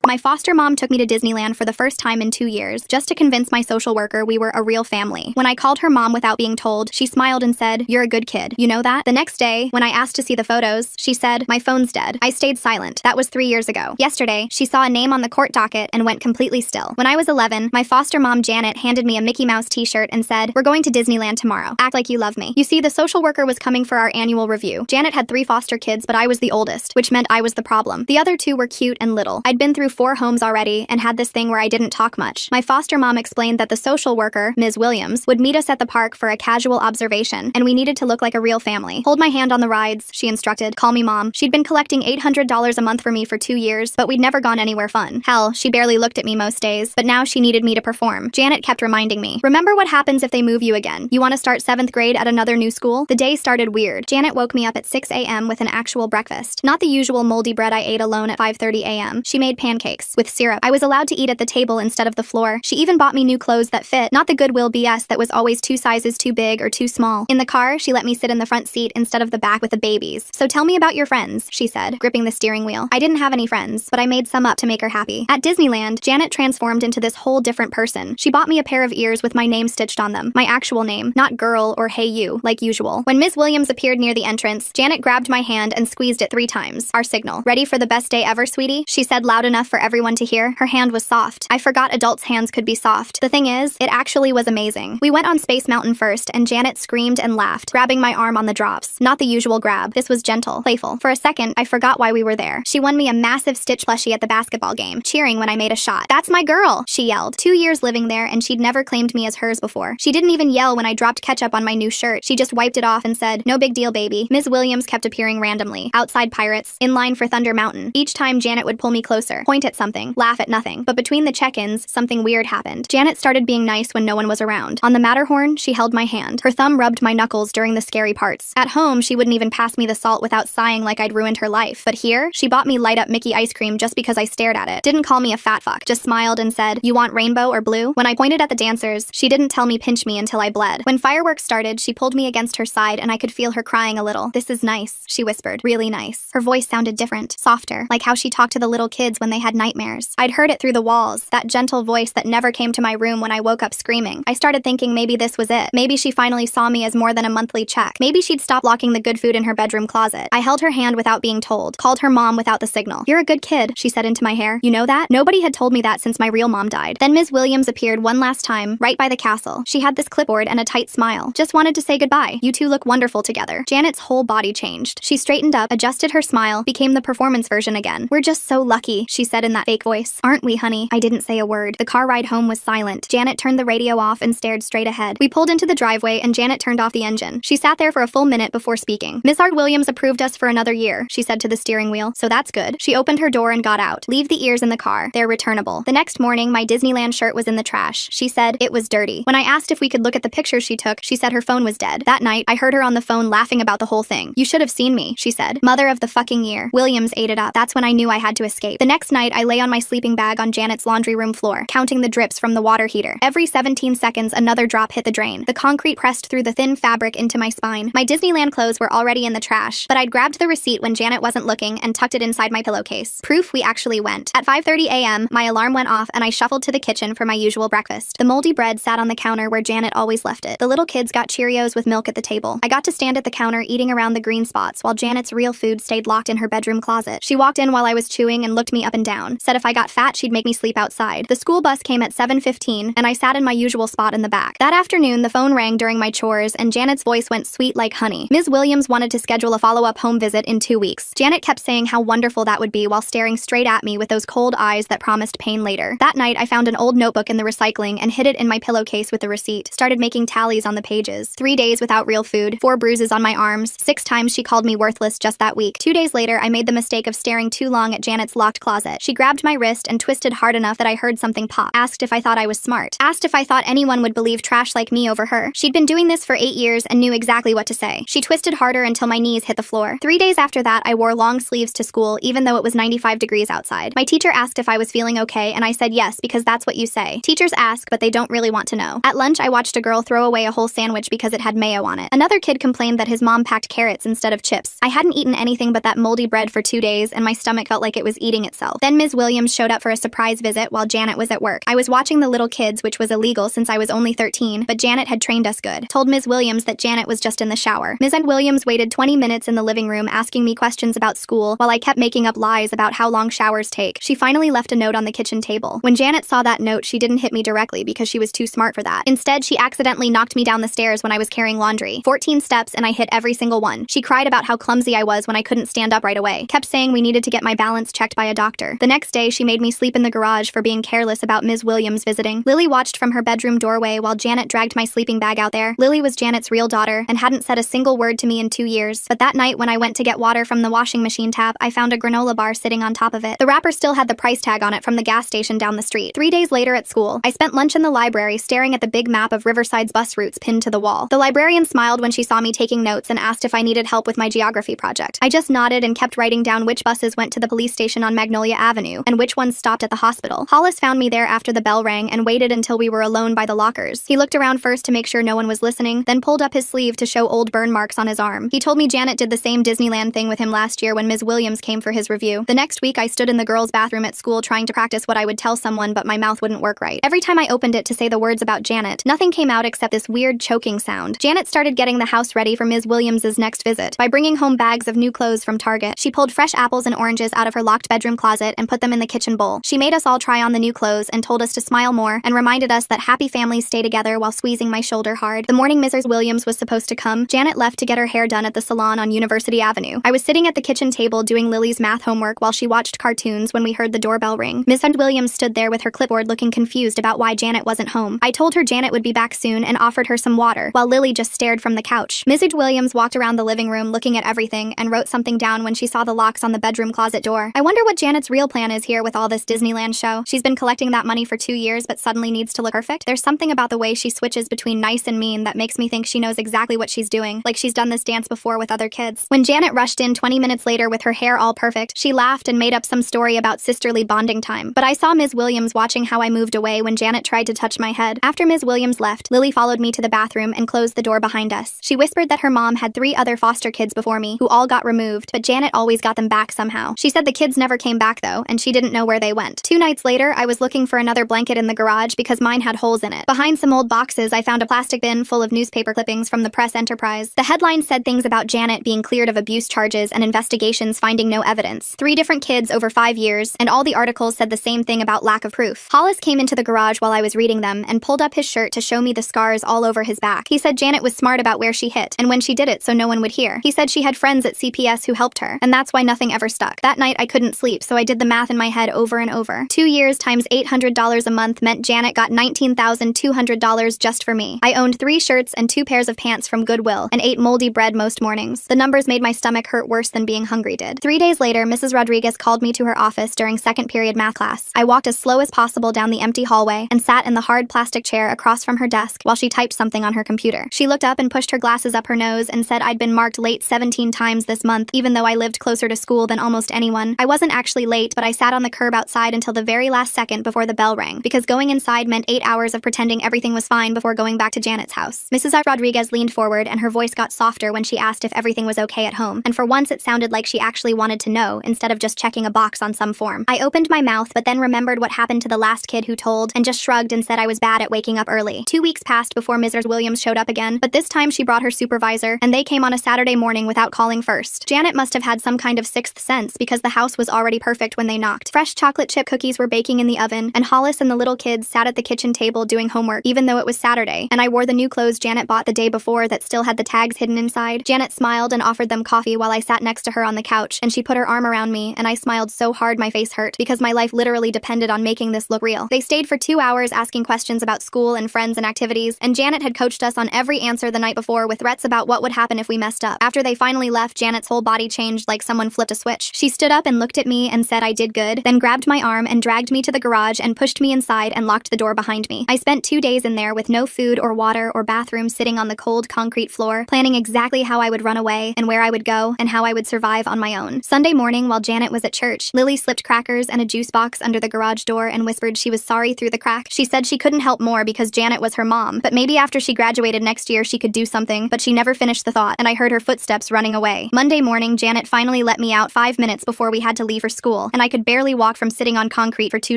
My foster mom took me to Disneyland for the first time in 2 years, just to convince my social worker we were a real family. When I called her mom without being told, she smiled and said, "You're a good kid. You know that?" The next day, when I asked to see the photos, she said, "My phone's dead." I stayed silent. That was 3 years ago. Yesterday, she saw a name on the court docket and went completely still. When I was 11, my foster mom Janet handed me a Mickey Mouse t-shirt and said, "We're going to Disneyland tomorrow. Act like you love me." You see, the social worker was coming for our annual review. Janet had 3 foster kids, but I was the oldest, which meant I was the problem. The other 2 were cute and little. I'd been through 4 homes already and had this thing where I didn't talk much. My foster mom explained that the social worker, Ms. Williams, would meet us at the park for a casual observation, and we needed to look like a real family. "Hold my hand on the rides," she instructed. "Call me mom." She'd been collecting $800 a month for me for 2 years, but we'd never gone anywhere fun. Hell, she barely looked at me most days, but now she needed me to perform. Janet kept reminding me, "Remember what happens if they move you again? You want to start 7th grade at another new school?" The day started weird. Janet woke me up at 6 a.m. with an actual breakfast. Not the usual moldy bread I ate alone at 5:30 a.m. She made pancakes with syrup. I was allowed to eat at the table instead of the floor. She even bought me new clothes that fit, not the Goodwill BS that was always 2 sizes too big or too small. In the car, she let me sit in the front seat instead of the back with the babies. "So tell me about your friends," she said, gripping the steering wheel. I didn't have any friends, but I made some up to make her happy. At Disneyland, Janet transformed into this whole different person. She bought me a pair of ears with my name stitched on them, my actual name, not girl or hey you, like usual. When Ms. Williams appeared near the entrance, Janet grabbed my hand and squeezed it 3 times. Our signal. "Ready for the best day ever, sweetie?" she said loud enough for everyone to hear. Her hand was soft. I forgot adults' hands could be soft. The thing is, it actually was amazing. We went on Space Mountain first, and Janet screamed and laughed, grabbing my arm on the drops. Not the usual grab. This was gentle, playful. For a second, I forgot why we were there. She won me a massive Stitch plushie at the basketball game, cheering when I made a shot. "That's my girl!" she yelled. 2 years living there, and she'd never claimed me as hers before. She didn't even yell when I dropped ketchup on my new shirt. She just wiped it off and said, "No big deal, baby." Ms. Williams kept appearing randomly. Outside Pirates, in line for Thunder Mountain. Each time Janet would pull me closer, point at something, laugh at nothing. But between the check-ins, something weird happened. Janet started being nice when no one was around. On the Matterhorn, she held my hand. Her thumb rubbed my knuckles during the scary parts. At home, she wouldn't even pass me the salt without sighing like I'd ruined her life. But here, she bought me light-up Mickey ice cream just because I stared at it. Didn't call me a fat fuck, just smiled and said, "You want rainbow or blue?" When I pointed at the dancers, she didn't tell me pinch me until I bled. When fireworks started, she pulled me against her side and I could feel her crying a little. "This is nice," she whispered. "Really nice." Her voice sounded different, softer, like how she talked to the little kids when they had nightmares. I'd heard it through the walls, that gentle voice that never came to my room when I woke up screaming. I started thinking maybe this was it. Maybe she finally saw me as more than a monthly check. Maybe she'd stop locking the good food in her bedroom closet. I held her hand without being told, called her mom without the signal. "You're a good kid," she said into my hair. "You know that?" Nobody had told me that since my real mom died. Then Ms. Williams appeared one last time, right by the castle. She had this clipboard and a tight smile. "Just wanted to say goodbye. You two look wonderful together." Janet's whole body changed. She straightened up, adjusted her smile, became the performance version again. "We're just so lucky," she said in that fake voice. "Aren't we, honey?" I didn't say a word. The car ride home was silent. Janet turned the radio off and stared straight ahead. We pulled into the driveway and Janet turned off the engine. She sat there for a full minute before speaking. "Miss Art Williams approved us for another year," she said to the steering wheel. "So that's good." She opened her door and got out. "Leave the ears in the car. They're returnable." The next morning, my Disneyland shirt was in the trash. She said it was dirty. When I asked if we could look at the pictures she took, she said her phone was dead. That night, I heard her on the phone laughing about the whole thing. "You should have seen me," she said. "Mother of the fucking year." Williams ate it up. That's when I knew I had to escape. The next night, I lay on my sleeping bag on Janet's laundry room floor, counting the drips from the water heater. Every 17 seconds, another drop hit the drain. The concrete pressed through the thin fabric into my spine. My Disneyland clothes were already in the trash, but I'd grabbed the receipt when Janet wasn't looking and tucked it inside my pillowcase. Proof we actually went. At 5:30 a.m., my alarm went off and I shuffled to the kitchen for my usual breakfast. The moldy bread sat on the counter where Janet always left it. The little kids got Cheerios with milk at the table. I got to stand at the counter eating around the green spots while Janet's real food stayed locked in her bedroom closet. She walked in while I was chewing and looked me up and down. Said if I got fat, she'd make me sleep outside. The school bus came at 7:15 and I sat in my usual spot in the back. That afternoon, the phone rang during my chores and Janet's voice went sweet like honey. Ms. Williams wanted to schedule a follow-up home visit in 2 weeks. Janet kept saying how wonderful that would be while staring straight at me with those cold eyes that promised pain later. That night, I found an old notebook in the recycling and hid it in my pillowcase with the receipt. Started making tallies on the pages. 3 days without real food, 4 bruises on my arms, 6 times she called me worthless just that week. 2 days later, I made the mistake of staring too long at Janet's locked closet. She grabbed my wrist and twisted hard enough that I heard something pop. Asked if I thought I was smart. Asked if I thought anyone would believe trash like me over her. She'd been doing this for 8 years and knew exactly what to say. She twisted harder until my knees hit the floor. 3 days after that, I wore long sleeves to school even though it was 95 degrees outside. My teacher asked if I was feeling okay and I said yes because that's what you say. Teachers ask, but they don't really want to know. At lunch, I watched a girl throw away a whole sandwich because it had mayo on it. Another kid complained that his mom packed carrots instead of chips. I hadn't eaten anything but that moldy bread for 2 days and my stomach felt like it was eating itself. Then Then Ms. Williams showed up for a surprise visit while Janet was at work. I was watching the little kids, which was illegal since I was only 13, but Janet had trained us good. Told Ms. Williams that Janet was just in the shower. Ms. Williams waited 20 minutes in the living room asking me questions about school while I kept making up lies about how long showers take. She finally left a note on the kitchen table. When Janet saw that note, she didn't hit me directly because she was too smart for that. Instead, she accidentally knocked me down the stairs when I was carrying laundry. 14 steps and I hit every single one. She cried about how clumsy I was when I couldn't stand up right away. Kept saying we needed to get my balance checked by a doctor. The next day, she made me sleep in the garage for being careless about Ms. Williams visiting. Lily watched from her bedroom doorway while Janet dragged my sleeping bag out there. Lily was Janet's real daughter and hadn't said a single word to me in 2 years. But that night when I went to get water from the washing machine tap, I found a granola bar sitting on top of it. The wrapper still had the price tag on it from the gas station down the street. 3 days later at school, I spent lunch in the library staring at the big map of Riverside's bus routes pinned to the wall. The librarian smiled when she saw me taking notes and asked if I needed help with my geography project. I just nodded and kept writing down which buses went to the police station on Magnolia Avenue and which ones stopped at the hospital. Hollis found me there after the bell rang and waited until we were alone by the lockers. He looked around first to make sure no one was listening, then pulled up his sleeve to show old burn marks on his arm. He told me Janet did the same Disneyland thing with him last year when Ms. Williams came for his review. The next week, I stood in the girls' bathroom at school trying to practice what I would tell someone, but my mouth wouldn't work right. Every time I opened it to say the words about Janet, nothing came out except this weird choking sound. Janet started getting the house ready for Ms. Williams's next visit by bringing home bags of new clothes from Target. She pulled fresh apples and oranges out of her locked bedroom closet and put them in the kitchen bowl. She made us all try on the new clothes and told us to smile more and reminded us that happy families stay together while squeezing my shoulder hard. The morning Mrs. Williams was supposed to come, Janet left to get her hair done at the salon on University Avenue. I was sitting at the kitchen table doing Lily's math homework while she watched cartoons when we heard the doorbell ring. Miss Williams stood there with her clipboard looking confused about why Janet wasn't home. I told her Janet would be back soon and offered her some water, while Lily just stared from the couch. Mrs. Williams walked around the living room looking at everything and wrote something down when she saw the locks on the bedroom closet door. I wonder what Janet's real plan is here with all this Disneyland show. She's been collecting that money for 2 years but suddenly needs to look perfect. There's something about the way she switches between nice and mean that makes me think she knows exactly what she's doing, like she's done this dance before with other kids. When Janet rushed in 20 minutes later with her hair all perfect, she laughed and made up some story about sisterly bonding time. But I saw Ms. Williams watching how I moved away when Janet tried to touch my head. After Ms. Williams left, Lily followed me to the bathroom and closed the door behind us. She whispered that her mom had 3 other foster kids before me who all got removed, but Janet always got them back somehow. She said the kids never came back though, and she didn't know where they went. 2 nights later, I was looking for another blanket in the garage because mine had holes in it. Behind some old boxes, I found a plastic bin full of newspaper clippings from the Press Enterprise. The headline said things about Janet being cleared of abuse charges and investigations finding no evidence. 3 different kids over 5 years, and all the articles said the same thing about lack of proof. Hollis came into the garage while I was reading them and pulled up his shirt to show me the scars all over his back. He said Janet was smart about where she hit and when she did it so no one would hear. He said she had friends at CPS who helped her, and that's why nothing ever stuck. That night I couldn't sleep, so I did the math in my head over and over. 2 years times $800 a month meant Janet got $19,200 just for me. I owned 3 shirts and 2 pairs of pants from Goodwill and ate moldy bread most mornings. The numbers made my stomach hurt worse than being hungry did. 3 days later, Mrs. Rodriguez called me to her office during second period math class. I walked as slow as possible down the empty hallway and sat in the hard plastic chair across from her desk while she typed something on her computer. She looked up and pushed her glasses up her nose and said I'd been marked late 17 times this month, even though I lived closer to school than almost anyone. I wasn't actually late, but I sat on the curb outside until the very last second before the bell rang, because going inside meant 8 hours of pretending everything was fine before going back to Janet's house. Mrs. Rodriguez leaned forward and her voice got softer when she asked if everything was okay at home, and for once it sounded like she actually wanted to know instead of just checking a box on some form. I opened my mouth but then remembered what happened to the last kid who told and just shrugged and said I was bad at waking up early. 2 weeks passed before Mrs. Williams showed up again, but this time she brought her supervisor and they came on a Saturday morning without calling first. Janet must have had some kind of sixth sense because the house was already perfect when they knocked. Fresh chocolate chip cookies were baking in the oven, and Hollis and the little kids sat at the kitchen table doing homework even though it was Saturday, and I wore the new clothes Janet bought the day before that still had the tags hidden inside. Janet smiled and offered them coffee while I sat next to her on the couch, and she put her arm around me, and I smiled so hard my face hurt because my life literally depended on making this look real. They stayed for 2 hours asking questions about school and friends and activities, and Janet had coached us on every answer the night before with threats about what would happen if we messed up. After they finally left, Janet's whole body changed like someone flipped a switch. She stood up and looked at me and said I did good, then grabbed my arm and dragged me to the garage and pushed me inside and locked the door behind me. I spent 2 days in there with no food or water or bathroom, sitting on the cold concrete floor, planning exactly how I would run away and where I would go and how I would survive on my own. Sunday morning, while Janet was at church, Lily slipped crackers and a juice box under the garage door and whispered she was sorry through the crack. She said she couldn't help more because Janet was her mom, but maybe after she graduated next year she could do something, but she never finished the thought, and I heard her footsteps running away. Monday morning, Janet finally let me out 5 minutes before we had to leave for school, and I could barely walk from sitting on concrete for 2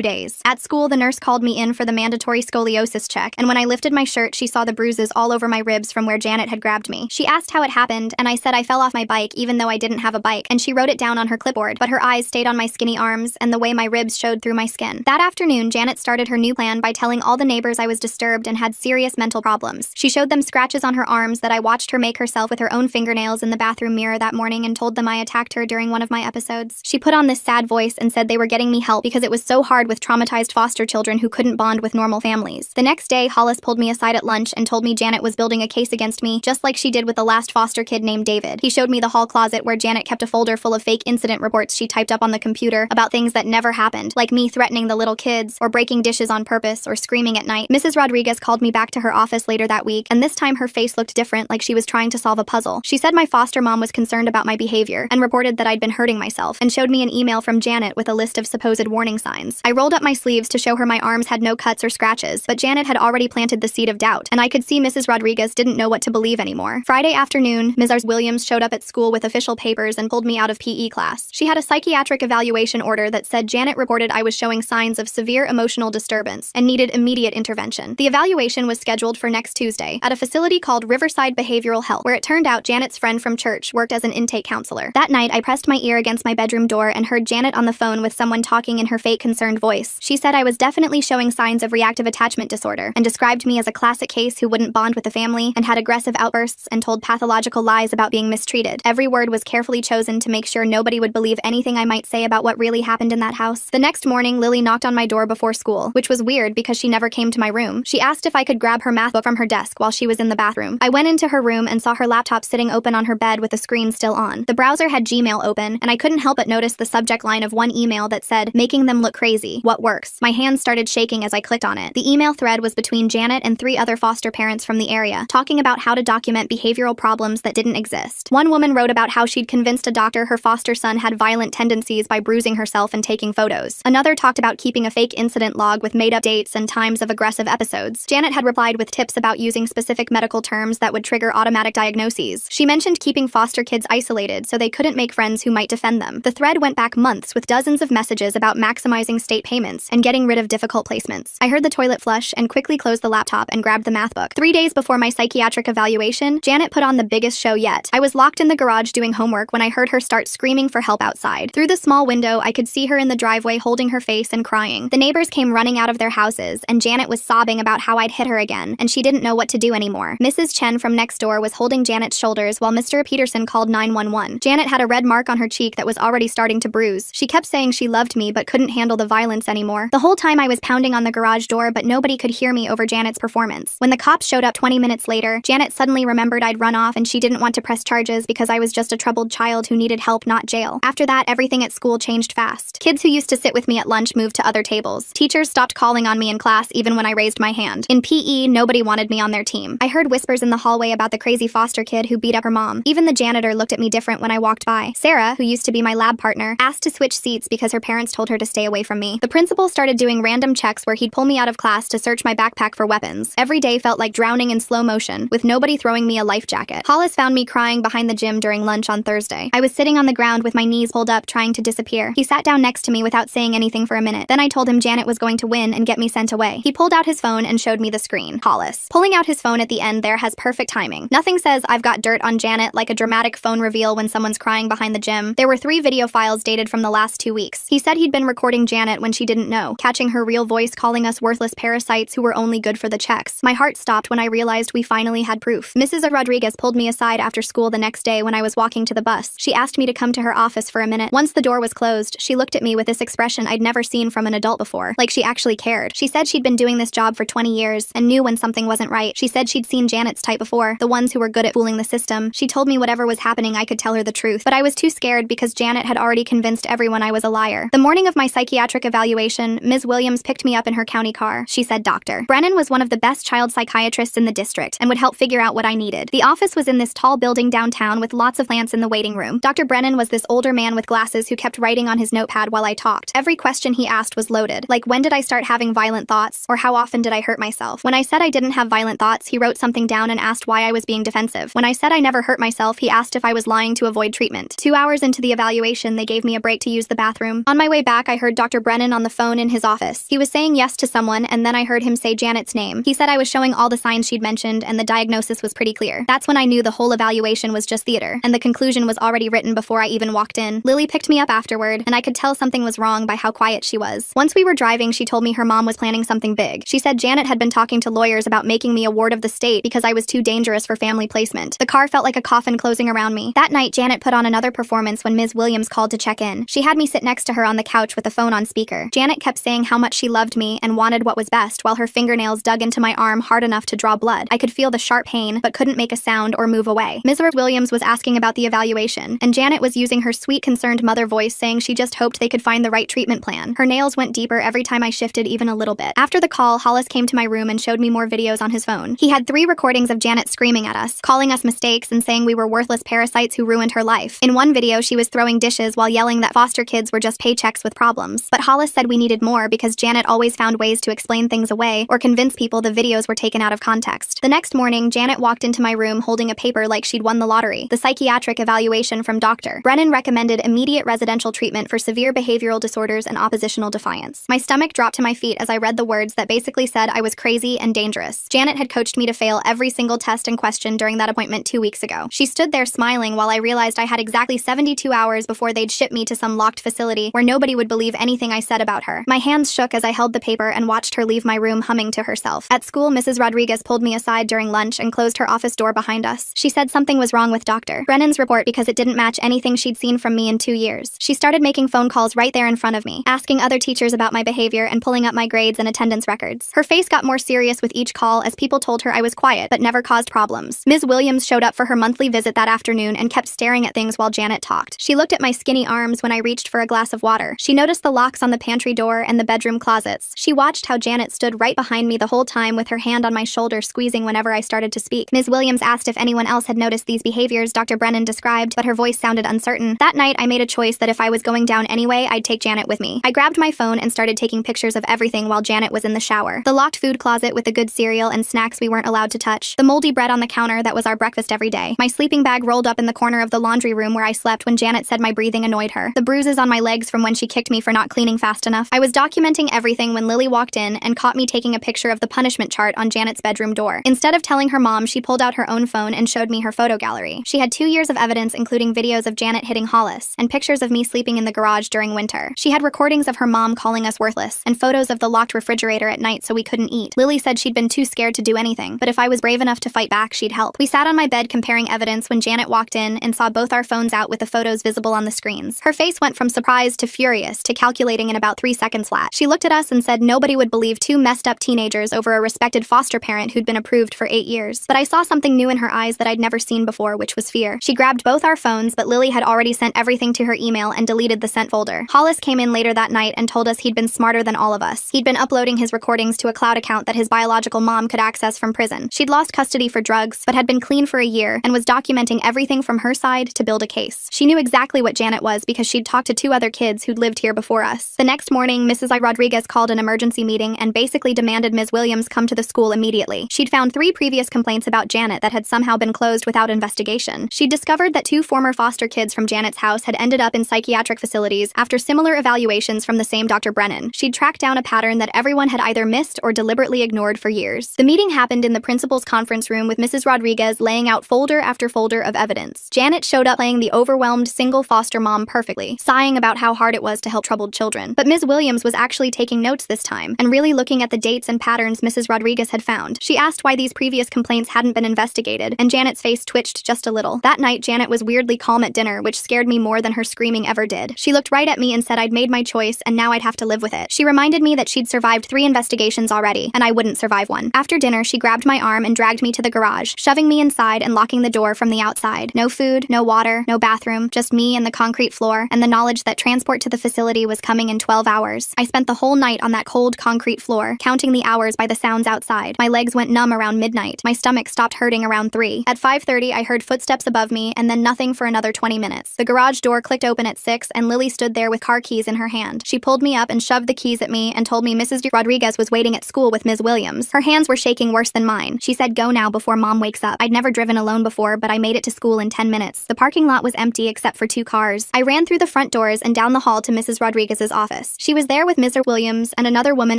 days. At school, the nurse called me in for the mandatory scoliosis check, and when I lifted my shirt, she saw the bruises all over my ribs from where Janet had grabbed me. She asked how it happened, and I said I fell off my bike even though I didn't have a bike, and she wrote it down on her clipboard, but her eyes stayed on my skinny arms and the way my ribs showed through my skin. That afternoon, Janet started her new plan by telling all the neighbors I was disturbed and had serious mental problems. She showed them scratches on her arms that I watched her make herself with her own fingernails in the bathroom mirror that morning and told them I attacked her during one of my episodes. She put on this sad voice and said they were getting me help because it was so hard with traumatized foster children who couldn't bond with normal families. The next day, Hollis pulled me aside at lunch and told me Janet was building a case against me, just like she did with the last foster kid named David. He showed me the hall closet where Janet kept a folder full of fake incident reports she typed up on the computer about things that never happened, like me threatening the little kids, or breaking dishes on purpose, or screaming at night. Mrs. Rodriguez called me back to her office later that week, and this time her face looked different, like she was trying to solve a puzzle. She said my foster mom was concerned about my behavior and reported that I'd been hurting myself, and showed me an email from Janet with a list of supposed warning signs. I rolled up my sleeves to show her my arms had no cuts or scratches, but Janet had already planted the seed of doubt, and I could see Mrs. Rodriguez didn't know what to believe anymore. Friday afternoon, Ms. Williams showed up at school with official papers and pulled me out of PE class. She had a psychiatric evaluation order that said Janet reported I was showing signs of severe emotional disturbance and needed immediate intervention. The evaluation was scheduled for next Tuesday at a facility called Riverside Behavioral Health, where it turned out Janet's friend from church worked as an intake counselor. That night, I pressed my ear against my bedroom door and heard Janet on the phone with someone talking in her fake concerned voice. She said I was definitely showing signs of reactive attachment disorder and described me as a classic case who wouldn't bond with the family and had aggressive outbursts and told pathological lies about being mistreated. Every word was carefully chosen to make sure nobody would believe anything I might say about what really happened in that house. The next morning, Lily knocked on my door before school, which was weird because she never came to my room. She asked if I could grab her math book from her desk while she was in the bathroom. I went into her room and saw her laptop sitting open on her bed with the screen still on. The browser had Gmail open, and I couldn't help but notice the subject line of one email that said, "Making them look crazy. What works?" My hands started shaking as I clicked on it. The email thread was between Janet and 3 other foster parents from the area, talking about how to document behavioral problems that didn't exist. One woman wrote about how she'd convinced a doctor her foster son had violent tendencies by bruising herself and taking photos. Another talked about keeping a fake incident log with made-up dates and times of aggressive episodes. Janet had replied with tips about using specific medical terms that would trigger automatic diagnoses. She mentioned keeping foster kids isolated so they couldn't make friends who might defend them. The thread went back months with dozens of messages about maximizing state payments and getting rid of difficult placements. I heard the toilet flush and quickly closed the laptop and grabbed the math book. 3 days before my psychiatric evaluation, Janet put on the biggest show yet. I was locked in the garage doing homework when I heard her start screaming for help outside. Through the small window, I could see her in the driveway holding her face and crying. The neighbors came running out of their houses, and Janet was sobbing about how I'd hit her again, and she didn't know what to do anymore. Mrs. Chen from next door was holding Janet's shoulders while Mr. Peterson called 911. Janet had a red mark on her cheek that was already starting to bruise. She kept saying she loved me but couldn't handle the violence anymore. The whole time I was pounding on the garage door, but nobody could hear me over Janet's performance. When the cops showed up 20 minutes later, Janet suddenly remembered I'd run off and she didn't want to press charges because I was just a troubled child who needed help, not jail. After that, everything at school changed fast. Kids who used to sit with me at lunch moved to other tables. Teachers stopped calling on me in class even when I raised my hand. In PE, nobody wanted me on their team. I heard whispers in the hallway about the crazy foster kid who beat up her mom. Even the janitor looked at me different when I walked by. Sarah, who used to be my lab partner, asked to switch seats because her parents told her to stay away from me. The principal started doing random checks where he'd pull me out of class to search my backpack for weapons. Every day felt like drowning in slow motion, with nobody throwing me a life jacket. Hollis found me crying behind the gym during lunch on Thursday. I was sitting on the ground with my knees pulled up trying to disappear. He sat down next to me without saying anything for a minute. Then I told him Janet was going to win and get me sent away. He pulled out his phone and showed me the screen. Hollis. Pulling out his phone at the end there has perfect timing. Nothing says I've got dirt on Janet like a dramatic phone reveal when someone's crying behind the gym. There were 3 video files dated from the last 2 weeks. He said he'd been recording Janet when she didn't know, catching her real voice calling us worthless parasites who were only good for the checks. My heart stopped when I realized we finally had proof. Mrs. Rodriguez pulled me aside after school the next day when I was walking to the bus. She asked me to come to her office for a minute. Once the door was closed, she looked at me with this expression I'd never seen from an adult before, like she actually cared. She said she'd been doing this job for 20 years and knew when something wasn't right. She said she'd seen Janet's type before, the ones who were good at fooling the system. She told me whatever was happening I could tell her the truth, but I was too scared because Janet had already convinced everyone I was a liar. The morning of my psychiatric evaluation, Ms. Williams picked me up in her county car. She said Dr. Brennan was one of the best child psychiatrists in the district and would help figure out what I needed. The office was in this tall building downtown with lots of plants in the waiting room. Dr. Brennan was this older man with glasses who kept writing on his notepad while I talked. Every question he asked was loaded, like when did I start having violent thoughts, or how often did I hurt myself? When I said I didn't have violent thoughts, he wrote something down and asked why I was being defensive. When I said I never hurt myself, he asked if I was lying to avoid treatment. 2 hours into the evaluation, they gave me a break to use the the bathroom. On my way back, I heard Dr. Brennan on the phone in his office. He was saying yes to someone, and then I heard him say Janet's name. He said I was showing all the signs she'd mentioned, and the diagnosis was pretty clear. That's when I knew the whole evaluation was just theater, and the conclusion was already written before I even walked in. Lily picked me up afterward, and I could tell something was wrong by how quiet she was. Once we were driving, she told me her mom was planning something big. She said Janet had been talking to lawyers about making me a ward of the state because I was too dangerous for family placement. The car felt like a coffin closing around me. That night, Janet put on another performance when Ms. Williams called to check in. She had me sit next to her on the couch with the phone on speaker. Janet kept saying how much she loved me and wanted what was best while her fingernails dug into my arm hard enough to draw blood. I could feel the sharp pain, but couldn't make a sound or move away. Ms. Williams was asking about the evaluation, and Janet was using her sweet, concerned mother voice saying she just hoped they could find the right treatment plan. Her nails went deeper every time I shifted even a little bit. After the call, Hollis came to my room and showed me more videos on his phone. He had 3 recordings of Janet screaming at us, calling us mistakes and saying we were worthless parasites who ruined her life. In one video, she was throwing dishes while yelling that foster kids were just paychecks with problems. But Hollis said we needed more because Janet always found ways to explain things away or convince people the videos were taken out of context. The next morning, Janet walked into my room holding a paper like she'd won the lottery. The psychiatric evaluation from Dr. Brennan recommended immediate residential treatment for severe behavioral disorders and oppositional defiance. My stomach dropped to my feet as I read the words that basically said I was crazy and dangerous. Janet had coached me to fail every single test and question during that appointment 2 weeks ago. She stood there smiling while I realized I had exactly 72 hours before they'd ship me to some locked facility where nobody would believe anything I said about her. My hands shook as I held the paper and watched her leave my room humming to herself. At school, Mrs. Rodriguez pulled me aside during lunch and closed her office door behind us. She said something was wrong with Dr. Brennan's report because it didn't match anything she'd seen from me in 2 years. She started making phone calls right there in front of me, asking other teachers about my behavior and pulling up my grades and attendance records. Her face got more serious with each call as people told her I was quiet but never caused problems. Ms. Williams showed up for her monthly visit that afternoon and kept staring at things while Janet talked. She looked at my skinny arms when I reached for a glass of water. She noticed the locks on the pantry door and the bedroom closets. She watched how Janet stood right behind me the whole time with her hand on my shoulder squeezing whenever I started to speak. Ms. Williams asked if anyone else had noticed these behaviors Dr. Brennan described, but her voice sounded uncertain. That night, I made a choice that if I was going down anyway, I'd take Janet with me. I grabbed my phone and started taking pictures of everything while Janet was in the shower. The locked food closet with the good cereal and snacks we weren't allowed to touch. The moldy bread on the counter that was our breakfast every day. My sleeping bag rolled up in the corner of the laundry room where I slept when Janet said my breathing annoyed her. The bruises on my legs from when she kicked me for not cleaning fast enough. I was documenting everything when Lily walked in and caught me taking a picture of the punishment chart on Janet's bedroom door. Instead of telling her mom, she pulled out her own phone and showed me her photo gallery. She had 2 years of evidence, including videos of Janet hitting Hollis and pictures of me sleeping in the garage during winter. She had recordings of her mom calling us worthless and photos of the locked refrigerator at night so we couldn't eat. Lily said she'd been too scared to do anything, but if I was brave enough to fight back, she'd help. We sat on my bed comparing evidence when Janet walked in and saw both our phones out with the photos visible on the screens. Her face went from surprised to furious to calculating in about 3 seconds flat. She looked at us and said nobody would believe 2 messed up teenagers over a respected foster parent who'd been approved for 8 years. But I saw something new in her eyes that I'd never seen before, which was fear. She grabbed both our phones, but Lily had already sent everything to her email and deleted the sent folder. Hollis came in later that night and told us he'd been smarter than all of us. He'd been uploading his recordings to a cloud account that his biological mom could access from prison. She'd lost custody for drugs, but had been clean for a year and was documenting everything from her side to build a case. She knew exactly what Janet was because she'd talked to 2 other kids who'd lived here before us. The next morning, Mrs. Rodriguez called an emergency meeting and basically demanded Ms. Williams come to the school immediately. She'd found 3 previous complaints about Janet that had somehow been closed without investigation. She'd discovered that 2 former foster kids from Janet's house had ended up in psychiatric facilities after similar evaluations from the same Dr. Brennan. She'd tracked down a pattern that everyone had either missed or deliberately ignored for years. The meeting happened in the principal's conference room with Mrs. Rodriguez laying out folder after folder of evidence. Janet showed up playing the overwhelmed single foster mom perfectly, sighing about how hard it was to help troubled children. But Ms. Williams was actually taking notes this time and really looking at the dates and patterns Mrs. Rodriguez had found. She asked why these previous complaints hadn't been investigated, and Janet's face twitched just a little. That night, Janet was weirdly calm at dinner, which scared me more than her screaming ever did. She looked right at me and said I'd made my choice and now I'd have to live with it. She reminded me that she'd survived 3 investigations already, and I wouldn't survive one. After dinner, she grabbed my arm and dragged me to the garage, shoving me inside and locking the door from the outside. No food, no water, no bathroom, just me and the concrete floor, and the knowledge that transport to the facility was coming in 12 hours. I spent the whole night on that cold concrete floor, counting the hours by the sounds outside. My legs went numb around midnight. My stomach stopped hurting around 3. At 5:30, I heard footsteps above me, and then nothing for another 20 minutes. The garage door clicked open at 6, and Lily stood there with car keys in her hand. She pulled me up and shoved the keys at me and told me Mrs. Rodriguez was waiting at school with Ms. Williams. Her hands were shaking worse than mine. She said, "Go now before Mom wakes up." I'd never driven alone before, but I made it to school in 10 minutes. The parking lot was empty except for 2 cars. I ran through the front door doors and down the hall to Mrs. Rodriguez's office. She was there with Mr. Williams and another woman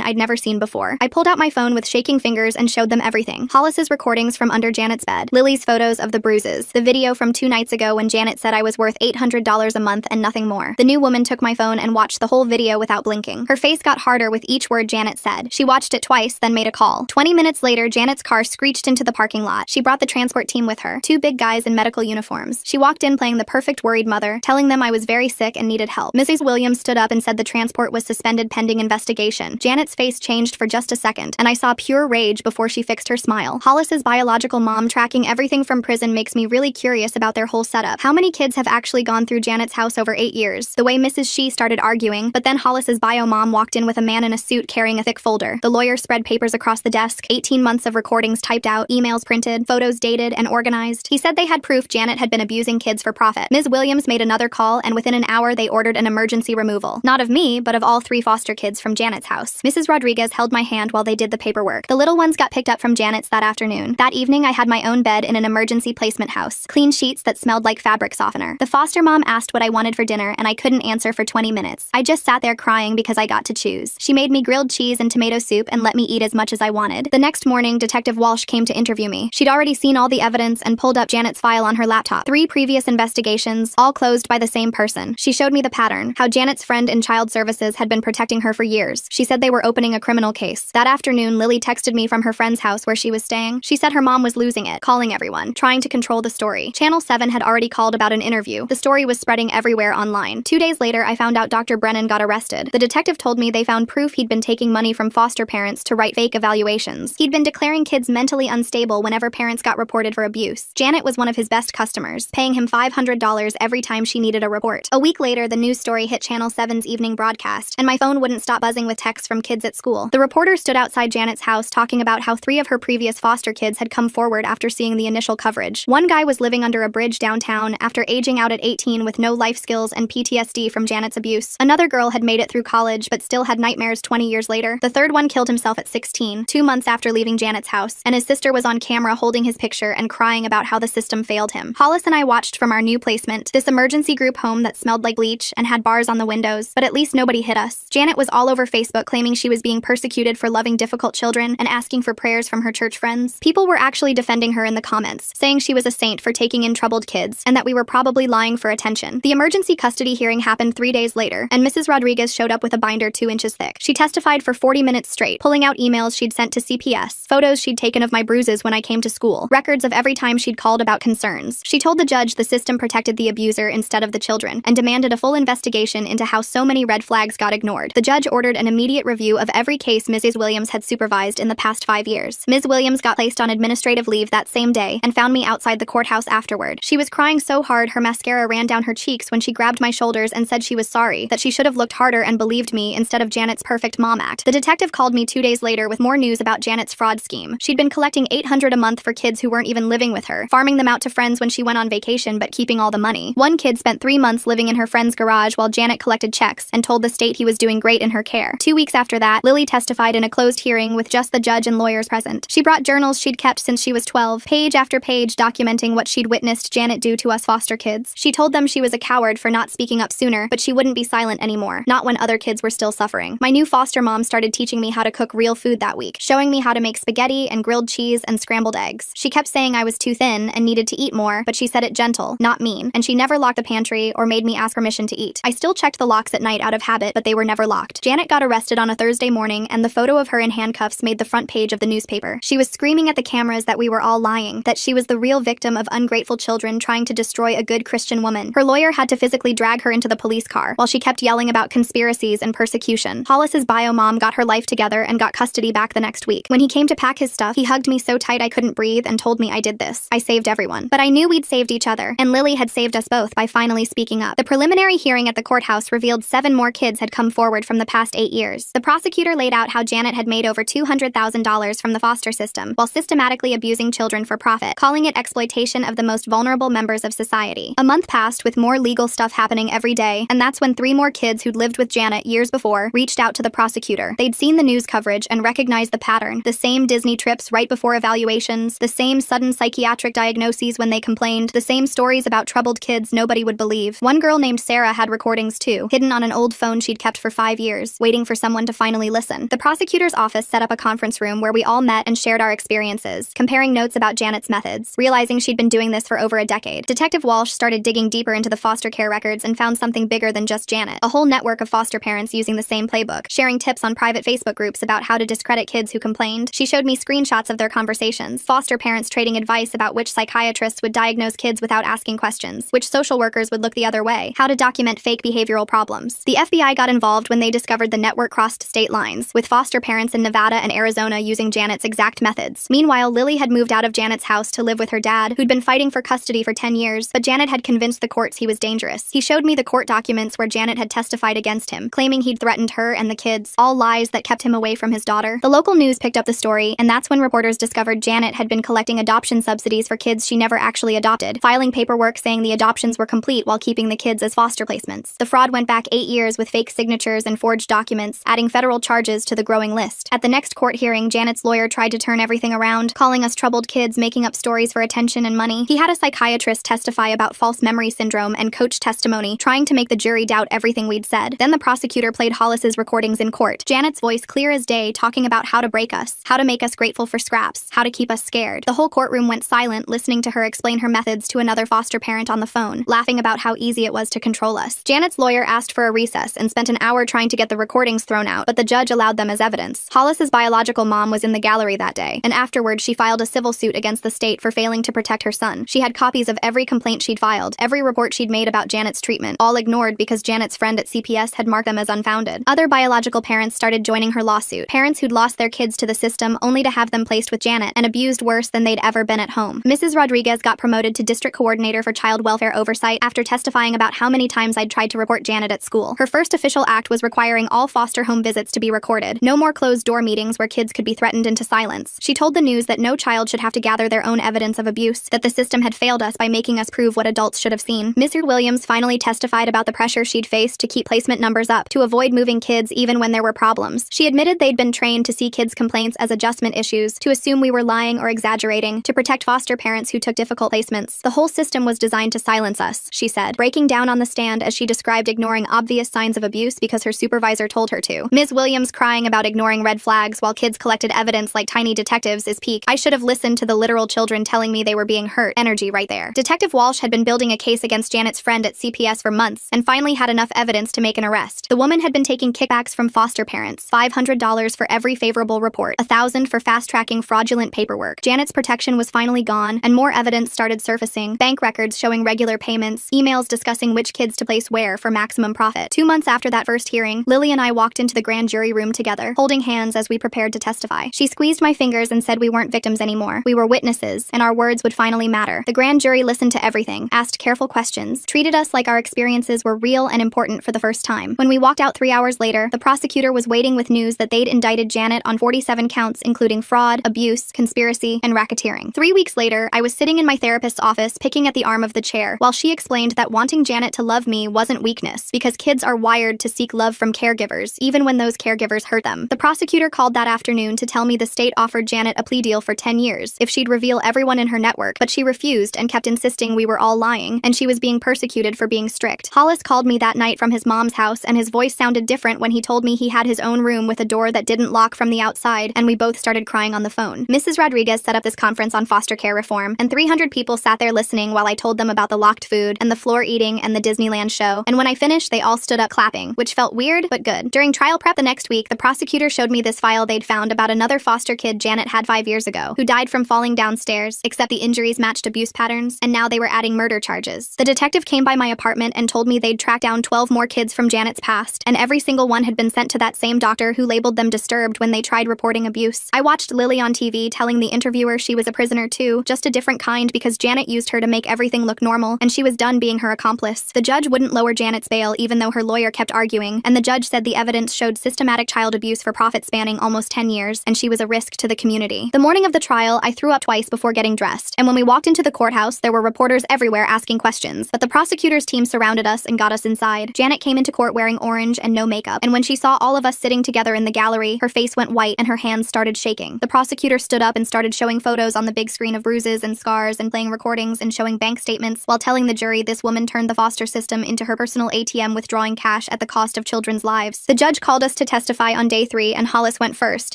I'd never seen before. I pulled out my phone with shaking fingers and showed them everything. Hollis's recordings from under Janet's bed, Lily's photos of the bruises, the video from 2 nights ago when Janet said I was worth $800 a month and nothing more. The new woman took my phone and watched the whole video without blinking. Her face got harder with each word Janet said. She watched it twice, then made a call. 20 minutes later, Janet's car screeched into the parking lot. She brought the transport team with her, 2 big guys in medical uniforms. She walked in playing the perfect worried mother, telling them I was very sick and needed help. Mrs. Williams stood up and said the transport was suspended pending investigation. Janet's face changed for just a second, and I saw pure rage before she fixed her smile. Hollis's biological mom tracking everything from prison makes me really curious about their whole setup. How many kids have actually gone through Janet's house over 8 years? The way Mrs. She started arguing, but then Hollis's bio mom walked in with a man in a suit carrying a thick folder. The lawyer spread papers across the desk, 18 months of recordings typed out, emails printed, photos dated and organized. He said they had proof Janet had been abusing kids for profit. Ms. Williams made another call, and within an hour they ordered an emergency removal. Not of me, but of all 3 foster kids from Janet's house. Mrs. Rodriguez held my hand while they did the paperwork. The little ones got picked up from Janet's that afternoon. That evening I had my own bed in an emergency placement house. Clean sheets that smelled like fabric softener. The foster mom asked what I wanted for dinner, and I couldn't answer for 20 minutes. I just sat there crying because I got to choose. She made me grilled cheese and tomato soup and let me eat as much as I wanted. The next morning, Detective Walsh came to interview me. She'd already seen all the evidence and pulled up Janet's file on her laptop. 3 previous investigations, all closed by the same person. She showed me the pattern, how Janet's friend in child services had been protecting her for years. She said they were opening a criminal case. That afternoon, Lily texted me from her friend's house where she was staying. She said her mom was losing it, calling everyone, trying to control the story. Channel 7 had already called about an interview. The story was spreading everywhere online. 2 days later, I found out Dr. Brennan got arrested. The detective told me they found proof he'd been taking money from foster parents to write fake evaluations. He'd been declaring kids mentally unstable whenever parents got reported for abuse. Janet was one of his best customers, paying him $500 every time she needed a report. A week later, the news story hit Channel 7's evening broadcast, and my phone wouldn't stop buzzing with texts from kids at school. The reporter stood outside Janet's house talking about how 3 of her previous foster kids had come forward after seeing the initial coverage. One guy was living under a bridge downtown after aging out at 18 with no life skills and PTSD from Janet's abuse. Another girl had made it through college but still had nightmares 20 years later. The third one killed himself at 16, 2 months after leaving Janet's house, and his sister was on camera holding his picture and crying about how the system failed him. Hollis and I watched from our new placement, this emergency group home that smelled like bleach and had bars on the windows, but at least nobody hit us. Janet was all over Facebook claiming she was being persecuted for loving difficult children and asking for prayers from her church friends. People were actually defending her in the comments, saying she was a saint for taking in troubled kids and that we were probably lying for attention. The emergency custody hearing happened 3 days later, and Mrs. Rodriguez showed up with a binder 2 inches thick. She testified for 40 minutes straight, pulling out emails she'd sent to CPS, photos she'd taken of my bruises when I came to school, records of every time she'd called about concerns. She told the judge the system protected the abuser instead of the children, and demanded a full investigation into how so many red flags got ignored. The judge ordered an immediate review of every case Mrs. Williams had supervised in the past 5 years. Ms. Williams got placed on administrative leave that same day and found me outside the courthouse afterward. She was crying so hard her mascara ran down her cheeks when she grabbed my shoulders and said she was sorry, that she should have looked harder and believed me instead of Janet's perfect mom act. The detective called me 2 days later with more news about Janet's fraud scheme. She'd been collecting $800 a month for kids who weren't even living with her, farming them out to friends when she went on vacation but keeping all the money. One kid spent 3 months living in her friend's garage while Janet collected checks and told the state he was doing great in her care. 2 weeks after that, Lily testified in a closed hearing with just the judge and lawyers present. She brought journals she'd kept since she was 12, page after page documenting what she'd witnessed Janet do to us foster kids. She told them she was a coward for not speaking up sooner, but she wouldn't be silent anymore, not when other kids were still suffering. My new foster mom started teaching me how to cook real food that week, showing me how to make spaghetti and grilled cheese and scrambled eggs. She kept saying I was too thin and needed to eat more, but she said it gentle, not mean, and she never locked the pantry or made me ask permission to eat. I still checked the locks at night out of habit, but they were never locked. Janet got arrested on a Thursday morning, and the photo of her in handcuffs made the front page of the newspaper. She was screaming at the cameras that we were all lying, that she was the real victim of ungrateful children trying to destroy a good Christian woman. Her lawyer had to physically drag her into the police car, while she kept yelling about conspiracies and persecution. Hollis's bio mom got her life together and got custody back the next week. When he came to pack his stuff, he hugged me so tight I couldn't breathe and told me I did this. I saved everyone. But I knew we'd saved each other, and Lily had saved us both by finally speaking up. The preliminary hearing at the courthouse revealed 7 more kids had come forward from the past 8 years. The prosecutor laid out how Janet had made over $200,000 from the foster system while systematically abusing children for profit, calling it exploitation of the most vulnerable members of society. A month passed with more legal stuff happening every day, and that's when 3 more kids who'd lived with Janet years before reached out to the prosecutor. They'd seen the news coverage and recognized the pattern: the same Disney trips right before evaluations, the same sudden psychiatric diagnoses when they complained, the same stories about troubled kids nobody would believe. One girl named Sarah Sarah had recordings too, hidden on an old phone she'd kept for 5 years, waiting for someone to finally listen. The prosecutor's office set up a conference room where we all met and shared our experiences, comparing notes about Janet's methods, realizing she'd been doing this for over a decade. Detective Walsh started digging deeper into the foster care records and found something bigger than just Janet. A whole network of foster parents using the same playbook, sharing tips on private Facebook groups about how to discredit kids who complained. She showed me screenshots of their conversations, foster parents trading advice about which psychiatrists would diagnose kids without asking questions, which social workers would look the other way, how to document fake behavioral problems. The FBI got involved when they discovered the network crossed state lines, with foster parents in Nevada and Arizona using Janet's exact methods. Meanwhile, Lily had moved out of Janet's house to live with her dad, who'd been fighting for custody for 10 years, but Janet had convinced the courts he was dangerous. He showed me the court documents where Janet had testified against him, claiming he'd threatened her and the kids, all lies that kept him away from his daughter. The local news picked up the story, and that's when reporters discovered Janet had been collecting adoption subsidies for kids she never actually adopted, filing paperwork saying the adoptions were complete while keeping the kids as foster placements. The fraud went back 8 years with fake signatures and forged documents, adding federal charges to the growing list. At the next court hearing, Janet's lawyer tried to turn everything around, calling us troubled kids making up stories for attention and money. He had a psychiatrist testify about false memory syndrome and coach testimony, trying to make the jury doubt everything we'd said. Then the prosecutor played Hollis's recordings in court. Janet's voice clear as day, talking about how to break us, how to make us grateful for scraps, how to keep us scared. The whole courtroom went silent, listening to her explain her methods to another foster parent on the phone, laughing about how easy it was to control us. Janet's lawyer asked for a recess and spent an hour trying to get the recordings thrown out, but the judge allowed them as evidence. Hollis's biological mom was in the gallery that day, and afterward she filed a civil suit against the state for failing to protect her son. She had copies of every complaint she'd filed, every report she'd made about Janet's treatment, all ignored because Janet's friend at CPS had marked them as unfounded. Other biological parents started joining her lawsuit, parents who'd lost their kids to the system only to have them placed with Janet and abused worse than they'd ever been at home. Mrs. Rodriguez got promoted to district coordinator for child welfare oversight after testifying about how many times I'd tried to report Janet at school. Her first official act was requiring all foster home visits to be recorded. No more closed-door meetings where kids could be threatened into silence. She told the news that no child should have to gather their own evidence of abuse, that the system had failed us by making us prove what adults should have seen. Mrs. Williams finally testified about the pressure she'd faced to keep placement numbers up, to avoid moving kids even when there were problems. She admitted they'd been trained to see kids' complaints as adjustment issues, to assume we were lying or exaggerating, to protect foster parents who took difficult placements. The whole system was designed to silence us, she said, breaking down on the stand as she described ignoring obvious signs of abuse because her supervisor told her to. Ms. Williams crying about ignoring red flags while kids collected evidence like tiny detectives is peak. I should have listened to the literal children telling me they were being hurt. Energy right there. Detective Walsh had been building a case against Janet's friend at CPS for months and finally had enough evidence to make an arrest. The woman had been taking kickbacks from foster parents, $500 for every favorable report, $1,000 for fast-tracking fraudulent paperwork. Janet's protection was finally gone, and more evidence started surfacing, bank records showing regular payments, emails discussing which kids to place where for maximum profit. 2 months after that first hearing, Lily and I walked into the grand jury room together, holding hands as we prepared to testify. She squeezed my fingers and said we weren't victims anymore. We were witnesses, and our words would finally matter. The grand jury listened to everything, asked careful questions, treated us like our experiences were real and important for the first time. When we walked out 3 hours later, the prosecutor was waiting with news that they'd indicted Janet on 47 counts including fraud, abuse, conspiracy, and racketeering. 3 weeks later, I was sitting in my therapist's office picking at the arm of the chair while she explained that wanting Janet to love me wasn't weakness because kids are wired to seek love from caregivers, even when those caregivers hurt them. The prosecutor called that afternoon to tell me the state offered Janet a plea deal for 10 years if she'd reveal everyone in her network, but she refused and kept insisting we were all lying and she was being persecuted for being strict. Hollis called me that night from his mom's house and his voice sounded different when he told me he had his own room with a door that didn't lock from the outside, and we both started crying on the phone. Mrs. Rodriguez set up this conference on foster care reform, and 300 people sat there listening while I told them about the locked food and the floor eating and the Disneyland show, and when I finished they all stood up clapping, which felt weird but good. During trial prep the next week, the prosecutor showed me this file they'd found about another foster kid Janet had 5 years ago, who died from falling downstairs, except the injuries matched abuse patterns, and now they were adding murder charges. The detective came by my apartment and told me they'd tracked down 12 more kids from Janet's past, and every single one had been sent to that same doctor who labeled them disturbed when they tried reporting abuse. I watched Lily on TV telling the interviewer she was a prisoner too, just a different kind because Janet used her to make everything look normal, and she was done being her accomplice. The judge wouldn't lower Janet's bail even though her lawyer kept arguing, and the judge said the evidence showed systematic child abuse for profit spanning almost 10 years, and she was a risk to the community. The morning of the trial, I threw up twice before getting dressed, and when we walked into the courthouse, there were reporters everywhere asking questions, but the prosecutor's team surrounded us and got us inside. Janet came into court wearing orange and no makeup, and when she saw all of us sitting together in the gallery, her face went white and her hands started shaking. The prosecutor stood up and started showing photos on the big screen of bruises and scars and playing recordings and showing bank statements while telling the jury this woman turned the foster system system into her personal ATM, withdrawing cash at the cost of children's lives. The judge called us to testify on day 3, and Hollis went first,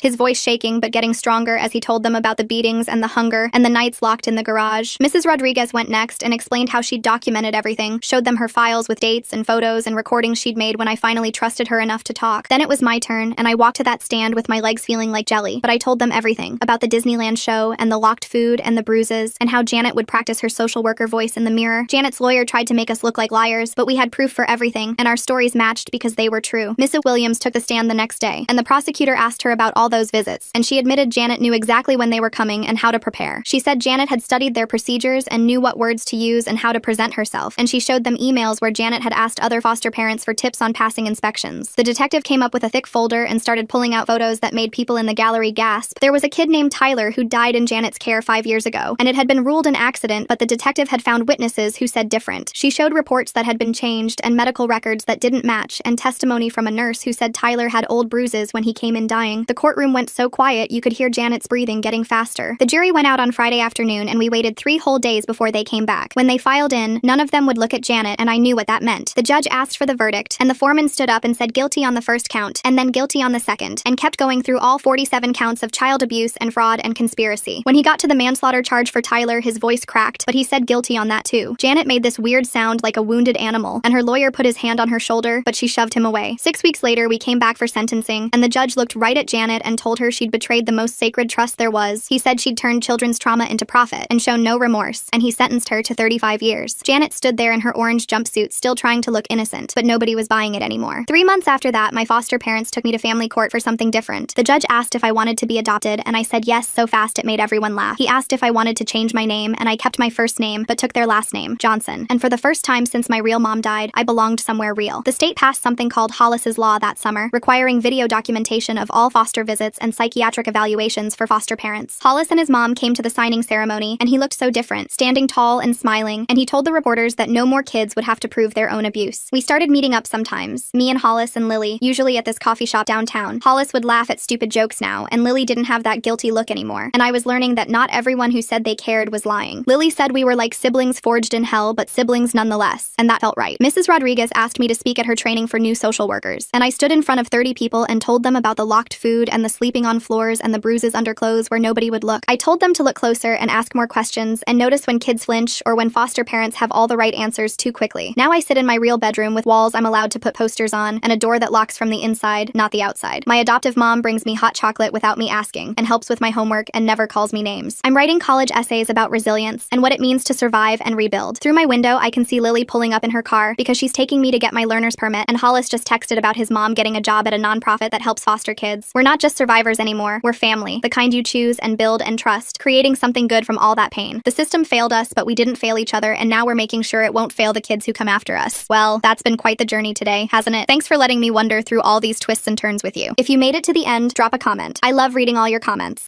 his voice shaking but getting stronger as he told them about the beatings and the hunger and the nights locked in the garage. Mrs. Rodriguez went next and explained how she'd documented everything, showed them her files with dates and photos and recordings she'd made when I finally trusted her enough to talk. Then it was my turn, and I walked to that stand with my legs feeling like jelly, but I told them everything about the Disneyland show and the locked food and the bruises and how Janet would practice her social worker voice in the mirror. Janet's lawyer tried to make us look like liars, but we had proof for everything, and our stories matched because they were true. Mrs. Williams took the stand the next day, and the prosecutor asked her about all those visits, and she admitted Janet knew exactly when they were coming and how to prepare. She said Janet had studied their procedures and knew what words to use and how to present herself, and she showed them emails where Janet had asked other foster parents for tips on passing inspections. The detective came up with a thick folder and started pulling out photos that made people in the gallery gasp. There was a kid named Tyler who died in Janet's care 5 years ago, and it had been ruled an accident, but the detective had found witnesses who said different. She showed reports that had been changed and medical records that didn't match, and testimony from a nurse who said Tyler had old bruises when he came in dying. The courtroom went so quiet you could hear Janet's breathing getting faster. The jury went out on Friday afternoon, and we waited 3 whole days before they came back. When they filed in, none of them would look at Janet, and I knew what that meant. The judge asked for the verdict, and the foreman stood up and said guilty on the first count, and then guilty on the second, and kept going through all 47 counts of child abuse and fraud and conspiracy. When he got to the manslaughter charge for Tyler, his voice cracked, but he said guilty on that too. Janet made this weird sound like a wounded animal, and her lawyer put his hand on her shoulder, but she shoved him away. 6 weeks later, we came back for sentencing, and the judge looked right at Janet and told her she'd betrayed the most sacred trust there was. He said she'd turned children's trauma into profit and shown no remorse, and he sentenced her to 35 years. Janet stood there in her orange jumpsuit, still trying to look innocent, but nobody was buying it anymore. 3 months after that, my foster parents took me to family court for something different. The judge asked if I wanted to be adopted, and I said yes so fast it made everyone laugh. He asked if I wanted to change my name, and I kept my first name, but took their last name, Johnson. And for the first time since my real mom died, I belonged somewhere real. The state passed something called Hollis's Law that summer, requiring video documentation of all foster visits and psychiatric evaluations for foster parents. Hollis and his mom came to the signing ceremony, and he looked so different, standing tall and smiling, and he told the reporters that no more kids would have to prove their own abuse. We started meeting up sometimes, me and Hollis and Lily, usually at this coffee shop downtown. Hollis would laugh at stupid jokes now, and Lily didn't have that guilty look anymore, and I was learning that not everyone who said they cared was lying. Lily said we were like siblings forged in hell, but siblings nonetheless, and that felt right. Mrs. Rodriguez asked me to speak at her training for new social workers, and I stood in front of 30 people and told them about the locked food and the sleeping on floors and the bruises under clothes where nobody would look. I told them to look closer and ask more questions and notice when kids flinch or when foster parents have all the right answers too quickly. Now I sit in my real bedroom with walls I'm allowed to put posters on and a door that locks from the inside, not the outside. My adoptive mom brings me hot chocolate without me asking and helps with my homework and never calls me names. I'm writing college essays about resilience and what it means to survive and rebuild. Through my window, I can see Lily pulling up in her car because she's taking me to get my learner's permit, and Hollis just texted about his mom getting a job at a nonprofit that helps foster kids. We're not just survivors anymore, we're family, the kind you choose and build and trust, creating something good from all that pain. The system failed us, but we didn't fail each other, and now we're making sure it won't fail the kids who come after us. Well, that's been quite the journey today, hasn't it? Thanks for letting me wonder through all these twists and turns with you. If you made it to the end, drop a comment. I love reading all your comments.